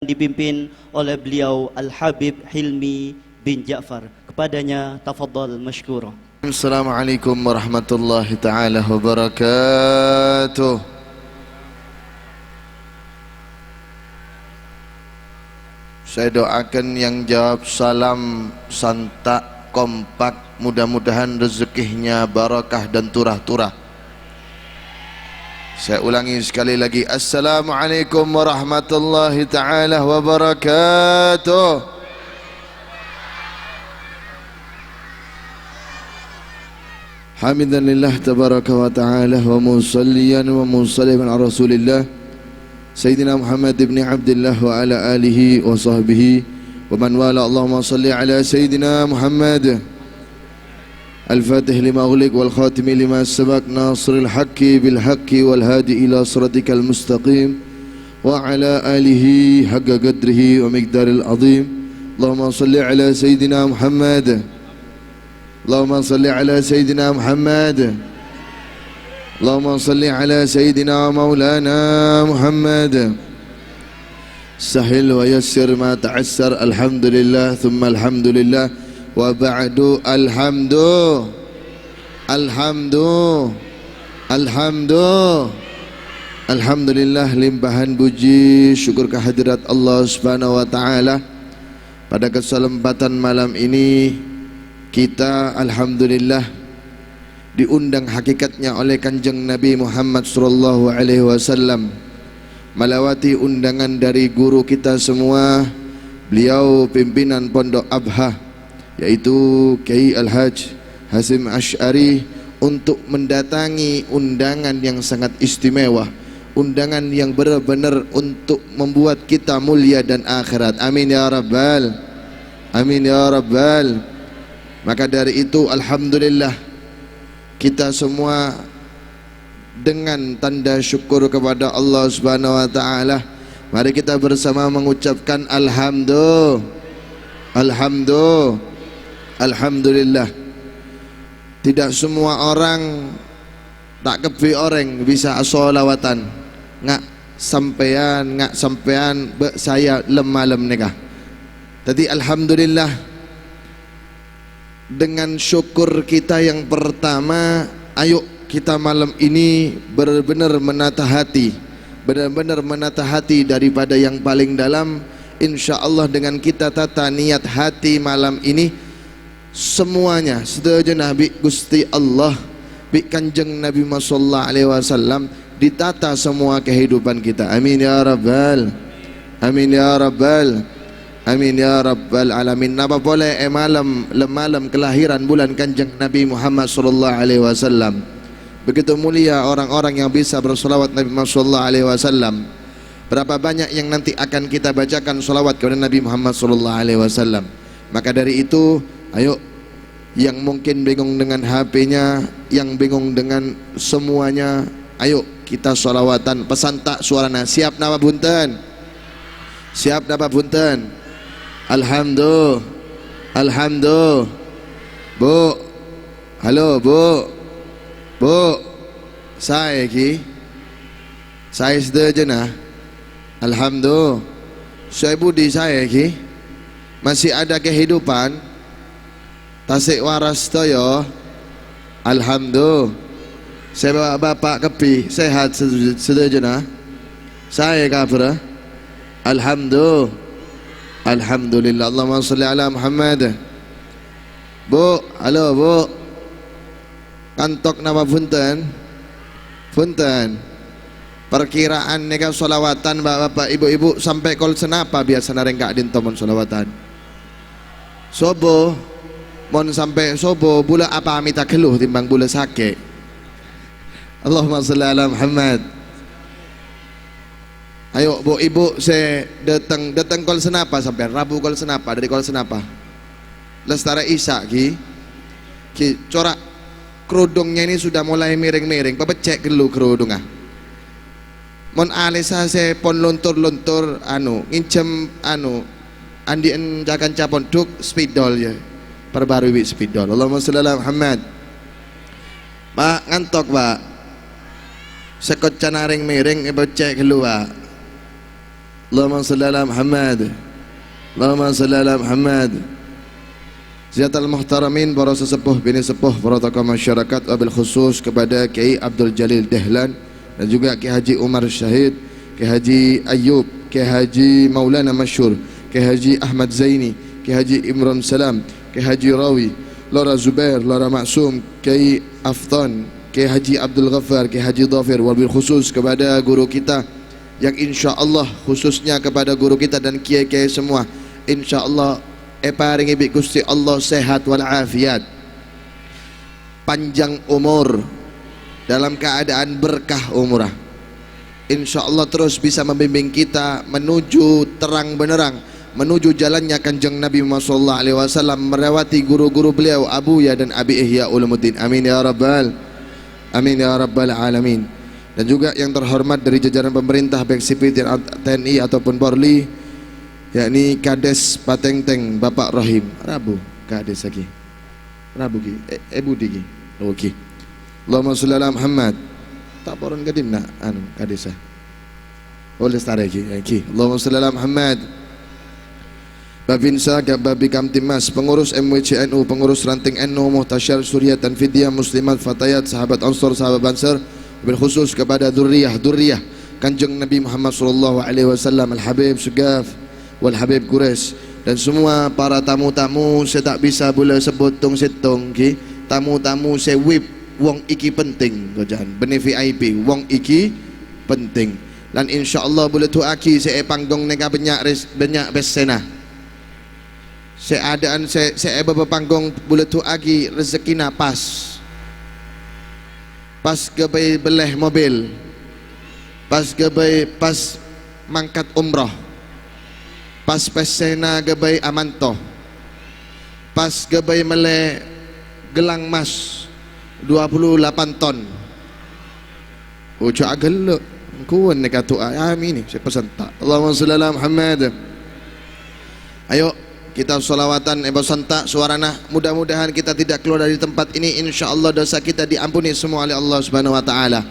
dipimpin oleh beliau Al-Habib Hilmi bin Ja'far. Kepadanya tafadhal masykur. Assalamualaikum warahmatullahi taala wabarakatuh. Saya doakan yang jawab salam santak kompak, mudah-mudahan rezekinya barakah dan turah-turah. Saya ulangi sekali lagi, Assalamualaikum warahmatullahi taala wabarakatuh. Hamidalillah tabaraka wa ta'ala wa musalliyan wa musalliman ala rasulillah Sayyidina Muhammad ibn Abdullah wa ala alihi wa sahbihi wa man wala. Allahumma salli ala Sayyidina Muhammad Al-Fatih lima ulik wal khatimi lima sabak nasril haqqi bil haqqi wal hadi ila siratikal mustaqim wa ala alihi haqqa qadrihi wa miqdaril azim. Allahumma salli ala Sayyidina Muhammad, Allahumma salli ala Sayyidina Muhammad, Allahumma salli ala Sayyidina Maulana Muhammad. Sahil wa yassir ma ta'assar. Alhamdulillah thumma alhamdulillah wa ba'du. Alhamdulillah, limpahan puji syukur kehadirat Allah Subhanahu wa taala. Pada kesempatan malam ini kita alhamdulillah diundang hakikatnya oleh Kanjeng Nabi Muhammad sallallahu alaihi wasallam, melewati undangan dari guru kita semua, beliau pimpinan Pondok Abha, yaitu Kiai Al-Hajj Hasyim Asy'ari, untuk mendatangi undangan yang sangat istimewa, undangan yang benar-benar untuk membuat kita mulia dan akhirat. Amin ya rabbal, amin ya rabbal. Maka dari itu alhamdulillah kita semua dengan tanda syukur kepada Allah Subhanahu wa taala, mari kita bersama mengucapkan alhamdulillah. Tidak semua orang tak kebi orang bisa solawatan. Ngak sampean saya lemah-lem nikah. Tadi alhamdulillah, dengan syukur kita yang pertama, ayo kita malam ini benar-benar menata hati, benar-benar menata hati daripada yang paling dalam. Insya Allah dengan kita tata niat hati malam ini, semuanya setuju Nabi Gusti Allah, bi Kanjeng Nabi sallallahu alaihi wasallam, ditata semua kehidupan kita. Amin ya rabbal, amin ya rabbal, amin ya rabbal alamin. Napa boleh malam kelahiran bulan Kanjeng Nabi Muhammad sallallahu alaihi wasallam. Begitu mulia orang-orang yang bisa bersolawat Nabi Muhammad sallallahu alaihi wasallam. Berapa banyak yang nanti akan kita bacakan solawat kepada Nabi Muhammad sallallahu alaihi wasallam. Maka dari itu, ayo yang mungkin bingung dengan HP-nya, yang bingung dengan semuanya, ayo kita solawatan. Pesan tak suarana siap napa bunten, siap napa bunten. Alhamdulillah. Bu, halo bu, saya setuju nah. Alhamdulillah, saya budi saya masih ada kehidupan, tasik waras toyo. Alhamdulillah, saya bapak kepi sehat setuju nah. Saya kabar. Alhamdulillah. Allahumma salli ala Muhammad. Bu, halo bu, kantok nama punten. Perkiraan nega solawatan bapak ibu-ibu sampai kol senapa biasa narengka dintomon solawatan. Sobo, mon sampai sobo bula apa amita keluh timbang bula sake. Allahumma salli ala Muhammad. Ayo bu ibu saya datang kol senapa sampai Rabu kol senapa, dari kol senapa Lestari Isa ki corak kerudungnya ini sudah mulai miring-miring, pepecek gelu kerudungnya. Mon alisa se pon lontur-lontur ngincem andien jakan capon duk spidol ya, perbarui spidol. Allahumma sholli ala Muhammad. Pak ngantok pak, sekot canaring miring pepecek gelu pak. Allahumma salli ala Muhammad. Allahumma salli ala Muhammad. Ziyatul muhtaramin, para sesepuh, bini sepuh, para tokoh masyarakat, wabil khusus kepada Kiai Abdul Jalil Dahlan dan juga Kiai Haji Umar Syahid, Kiai Haji Ayub, Kiai Haji Maulana Masyhur, Kiai Haji Ahmad Zaini, Kiai Haji Imran Salam, Kiai Haji Rawi, Lora Zubair, Lora Maksum, Kiai Aftan, Kiai Haji Abdul Ghaffar, Kiai Haji Dhafir, wabil khusus kepada guru kita yang insya-Allah, khususnya kepada guru kita dan kiai-kiai semua, insya-Allah paringi bi Gusti Allah sehat wal afiat, panjang umur, dalam keadaan berkah umurah, insya-Allah terus bisa membimbing kita menuju terang benerang, menuju jalannya Kanjeng Nabi Muhammad sallallahu alaihi wasallam, melewati guru-guru beliau Abuya dan Abi Ihya Ulumuddin. Amin ya rabbal alamin. Dan juga yang terhormat dari jajaran pemerintah baik sipil TNI ataupun Polri, yakni Kades Patengteng Bapak Rohim Rabu Kades lagi Rabu ki Budi ki oke. Allahumma sholli ala Muhammad. Tak poron kadim nak anu Kadesah oleh stare ki Allahumma sholli ala Muhammad. Babinsa Babi Kamtimas, pengurus MWCNU, pengurus ranting NU, Muhtasyar Suriah Tanfidiyah Muslimat Fatayat, sahabat Ansor, sahabat Bansar, berkhusus kepada duriyah Kanjeng Nabi Muhammad sallallahu alaihi wasallam, Al-Habib Sugaf wal Habib Quraisy, dan semua para tamu-tamu saya tak bisa boleh sebut tung ki, tamu-tamu saya wib wong iki penting gojan bene VIP wong iki penting, dan insyaallah boleh tu aki saya panggung nega banyak besena seadaan saya panggung boleh tu aki rezekina pas gabai beleh mobil, pas gabai pas mangkat umrah, pas pesena gabai amantoh, pas gabai mele gelang mas 28 ton. Ucap agak kuan nak tu amin ni saya pesan tak. Allahumma shalli ala Muhammad. Ayo kita solawatan santak suarana, mudah-mudahan kita tidak keluar dari tempat ini, insyaallah dosa kita diampuni semua oleh Allah Subhanahu wa taala.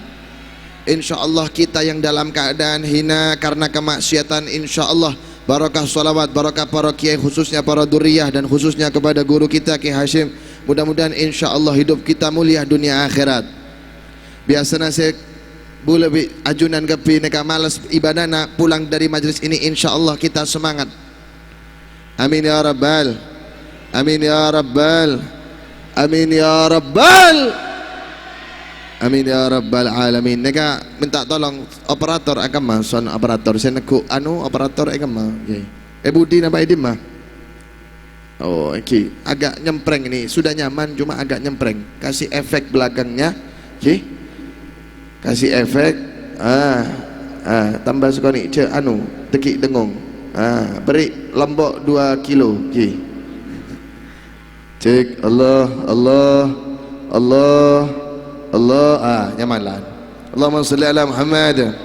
Insyaallah kita yang dalam keadaan hina karena kemaksiatan, insyaallah barakah salawat, barakah para kiai, khususnya para duriyah dan khususnya kepada guru kita Kiai Hashim, mudah-mudahan insyaallah hidup kita mulia dunia akhirat. Biasanya saya boleh ajunan kepi neka malas ibadana pulang dari majlis ini, insyaallah kita semangat. Amin ya rabbal, amin ya rabbal, amin ya rabbal, amin ya rabbal alamin. Neka minta tolong operator agama, son operator saya neku anu operator agama. Okay. Budi napa idim mah? Oh, okay. Agak nyempreng ini, sudah nyaman cuma agak nyempreng. Kasih efek belakangnya, okay. Kasih efek. Tambah sekali ce anu tekik dengung. Beri lombok 2 kilo. Okay. Cek Allah nyamanlah. Allahumma salli ala Muhammad.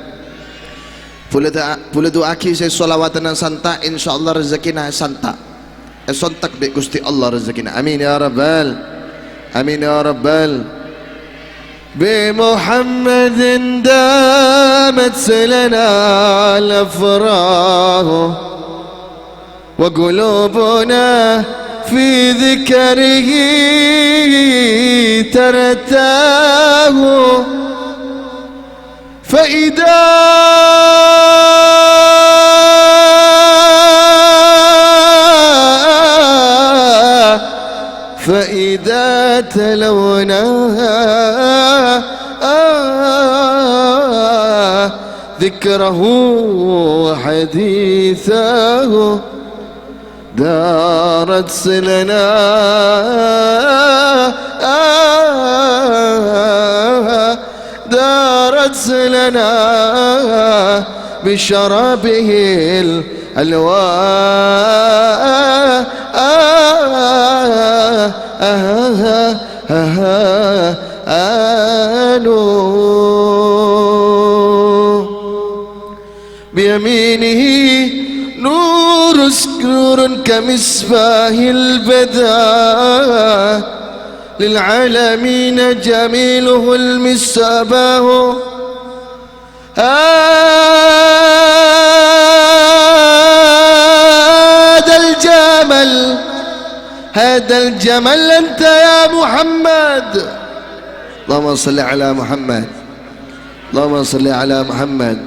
Pula tu aki saya solawatan dan santa, insyaallah rezekina santa. Sontak be Gusti Allah rezekina. Amin ya rabbal, amin ya rabbal. بمحمد دامت لنا الأفراح وقلوبنا في ذكره ترتاه فإذا تلوناها ذكره وحديثه دارت سلنا دارت سلنا بشرابه بيمينه نور كمصباح البدر للعالمين جميله المصباح هذا الجمل هذا الجمل أنت يا محمد اللهم صل على محمد اللهم صل على محمد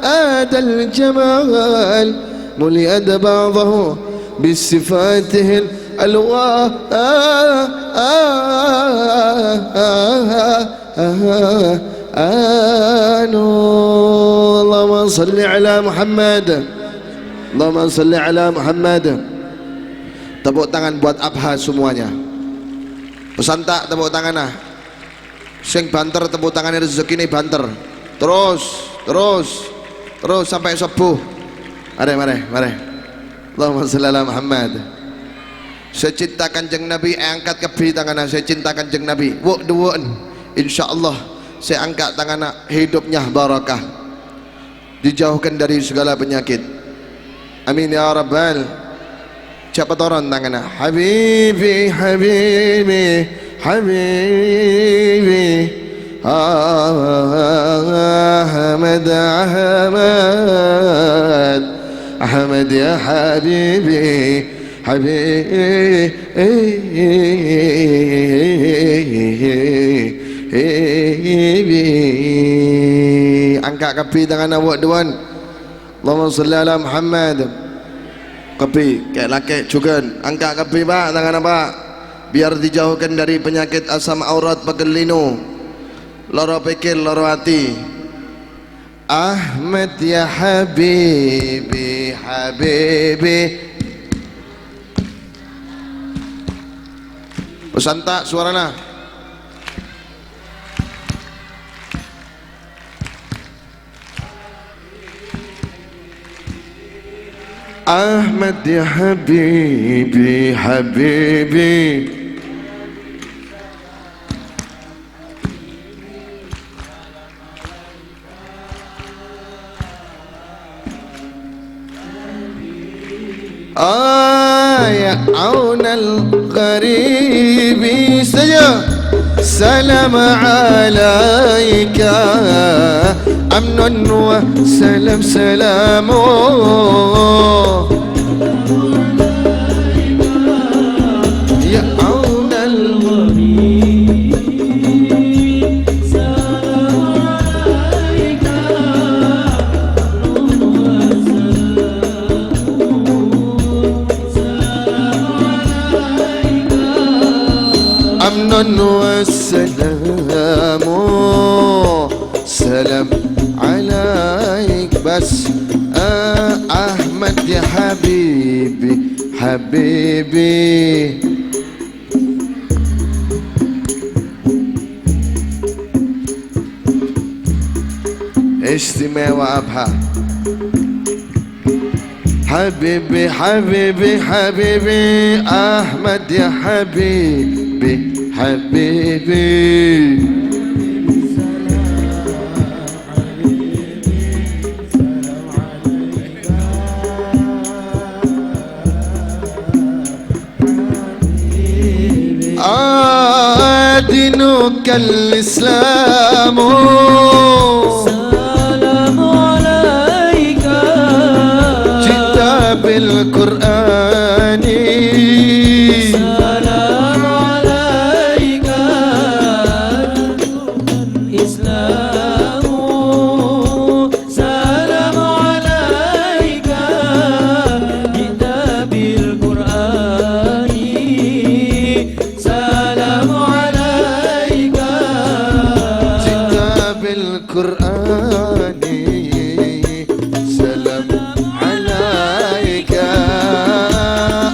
هذا الجمال ملئ بعضه بصفاته الألوان اللهم صل على محمد اللهم صل على محمد. Tepuk tangan buat Abha semuanya. Pesan tak tepuk tangan nah. Sing banter tepuk tangannya rezeki ini banter. Terus sampai subuh. Mari. Allahumma shalli ala Muhammad. Saya cinta kanjeng Nabi, angkat kebi tangan saya cinta kanjeng Nabi. Wuk duwun. Insyaallah saya angkat tangan hidupnya barakah. Dijauhkan dari segala penyakit. Amin ya rabbal. Siapa turun tangannya? Habibi, Habibi, Habibi, Ahmad, Ahmad, Ahmad ya Habibi, Habibi. Angkat kapi tangan awak duan. Allahumma salli ala Muhammad. Kapi, kayak laki juga angkat kapi pak, tangan apa? Biar dijauhkan dari penyakit asam aurat pegelinu, loro pikir, loro hati. Ahmad ya Habibi, Habibi. Pesan tak suarana? Ahmad ya Habibi, Habibi. Ya aunal gharibi saja. Salam alaika amnun wa salam salamu. Ya aunal gharibi salam alaika amnun wa salamu. Amnun wa salamu. Salam alaik bas. Ahmad ya Habibi, Habibi. Istimewa Abha. Habibi, Habibi, Habibi. Ahmad ya Habibi, Habibi. دينك الإسلام سلام عليك جئت بالقرآن سلام عليك الإسلام سلام عليك جئت بالقرآن سلام القرآن سلام عليك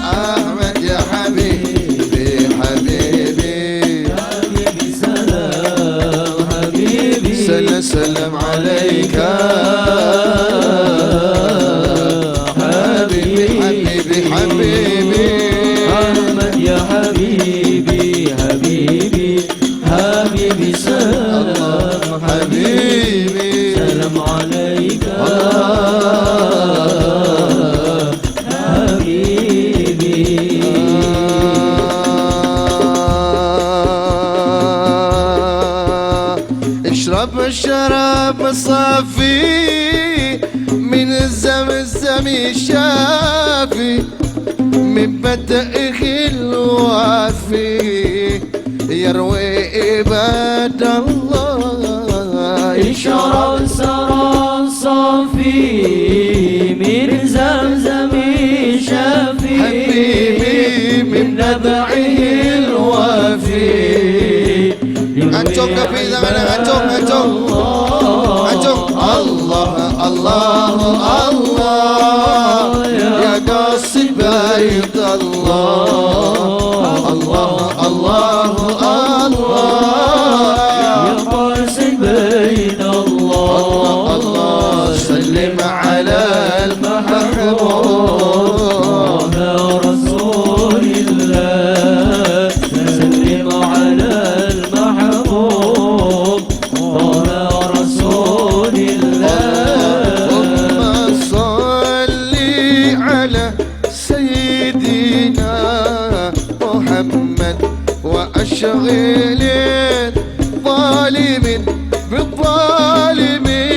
أحمد يا حبيبي حبيبي حبيبي سلام حبيبي سلام عليك حبيبي حبيبي حبيبي أحمد يا حبيبي حبيبي حبيبي سلام حبيبي سلام عليك حبيبي اشرب شراب صافي من زمزم شافي من بدئه الوافي يروي عباد الله اشرب شراب صافي من زمزم شافي حبيبي من نبعه الوافي Acung kapi tangan acung acung acung Allah Allah Allah ya qasib bait Allah Allah Allah Allah يا قاسم بين الله الله سلم على المحبوب يا رسول الله سلم على المحبوب يا رسول اللهم صل على سيدنا محمد وأشغل الظالمين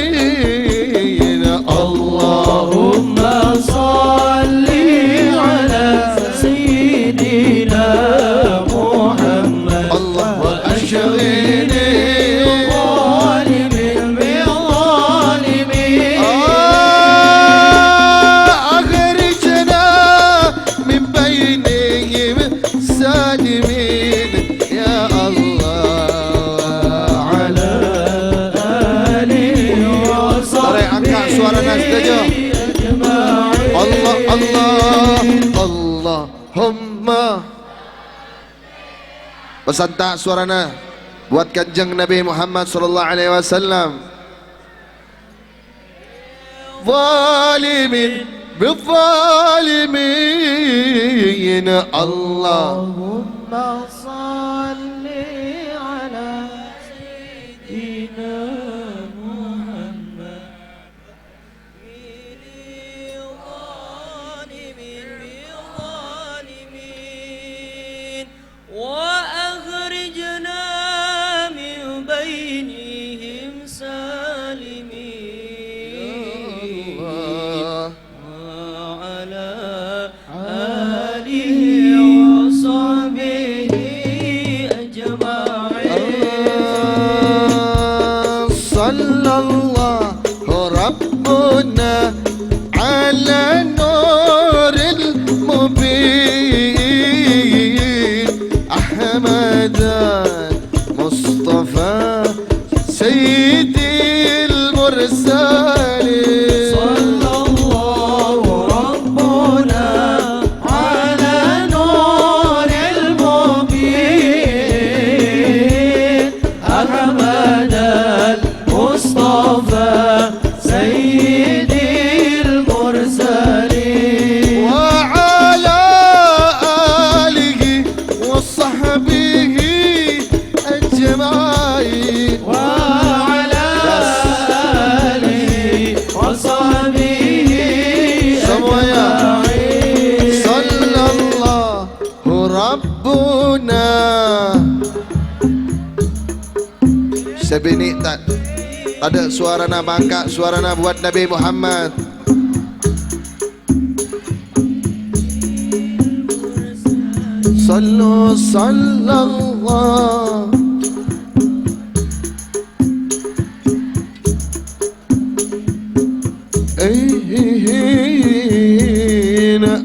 بالظالمين اللهم صل على سيدنا محمد الله وأشغل الظالمين بالظالمين أخرجنا من بينهم سالمين يا الله على آله Tarik angkat suara nas saja. Allah Allah Allahumma. Pesan tak suarana buat kanjeng Nabi Muhammad sallallahu alaihi wasallam. Zalimin bizzalimin Allah. اللهم صل على سيدنا محمد وأخرجنا من بينهم سالمين وعلى آله وصحبه أجمعين صلى الله ربنا على نور المبين أحمد المصطفى سيد المرسلين صلى الله ربنا على نور المبين أحمد المصطفى سيد المرسلين وعلى آله وصحبه أجمعين وعلى آله وصحبه semuanya أجمعين sallallahu rabbuna sebini tak ada suara na bangka suara na buat Nabi Muhammad sallu sallallahu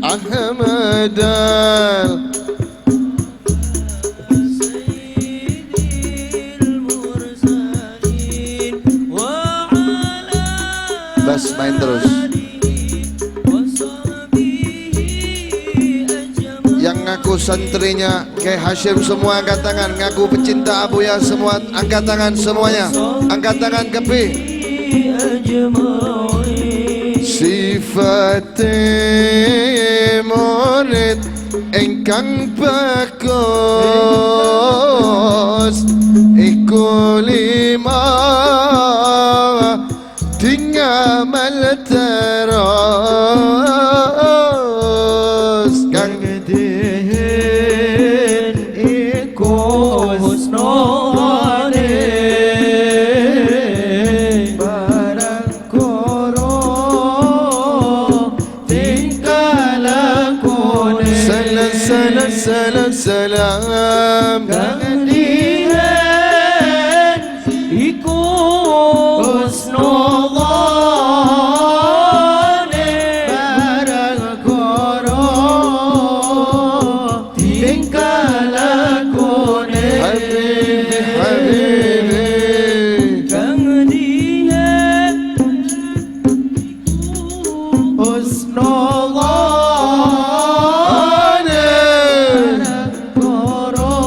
أحمد بس main terus yang ngaku santrinya Kiai Hashim semua angkat tangan, ngaku pecinta Abuya semua angkat tangan semuanya, angkat tangan kepi sifat murid engkang bagus iku lima tingamal terus kang dihin iku husnul iku husnudzane barang koro tingkah lakune Habibi kang dia husnudzane koro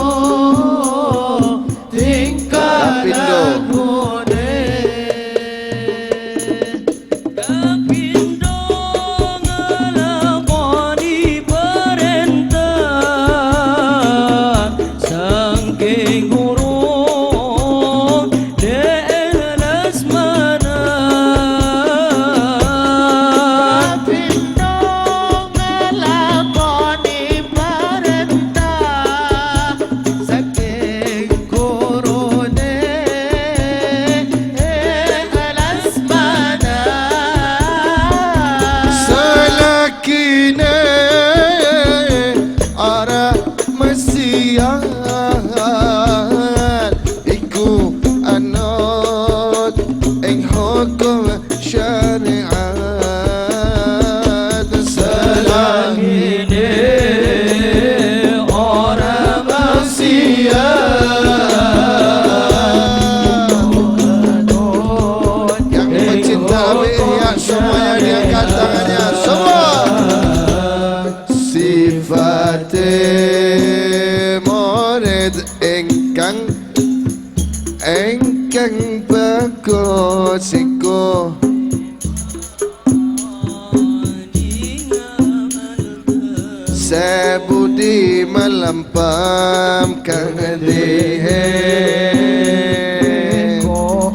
tingkah lakune Kapindo ngelakoni perintah saking guru deelas mana Kapindo ngelakoni perintah saking gurune alas mana Selakine arah mesian iku anut ing hukum syariat Selangine orang manusia yang mencinta ya semuanya diangkat tangannya semua sifate murid ingkang bagus iku sebudi melempam kang dihe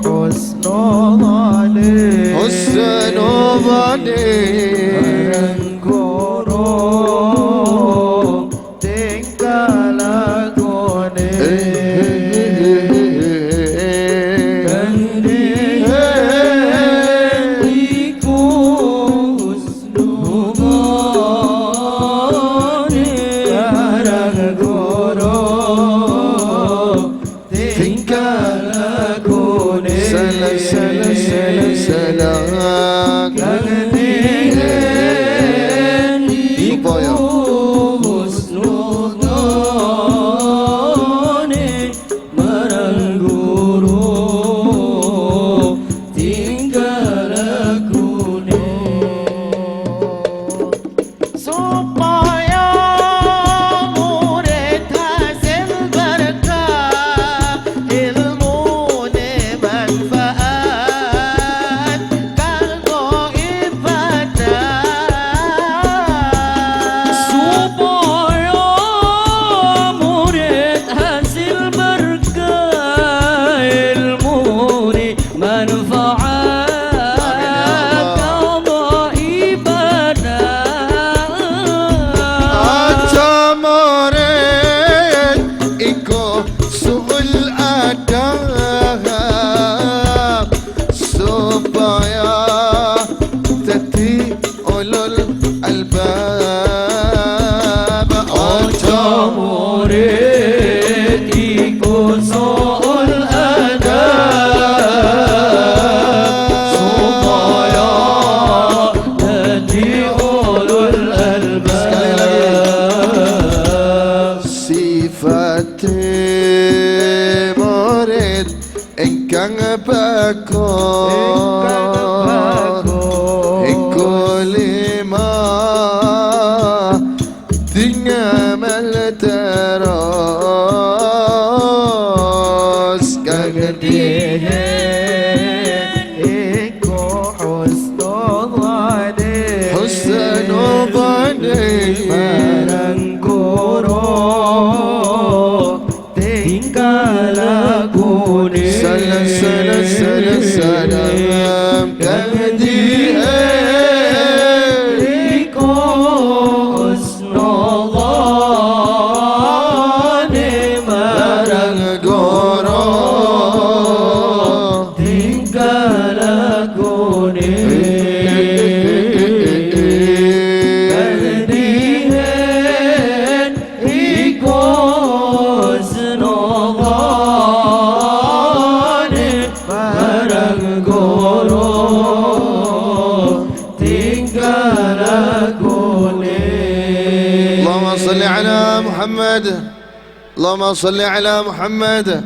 husnudzane husnubani guru tingkah lakune kang dia iku husnudzane barang guru tingkah lakune salam salam salam salam kang dia supaya husnudzane marang guru tingkah lakune supaya murid hasil berkah ilmune manfaat kanggo ibadah supaya murid hasil berkah ilmu ni manfaat qada ibadah aja murid iku suul adab supaya dadi ulul albab aja murid iku soal adab supaya jadi ulul albab sifate murid ingkang bagus iku lima dingamal terus kang dia iku husnudzane husnubani barang guru tingkah lakune salam salam salam salam kang dihe صل على محمد اللهم صل على محمد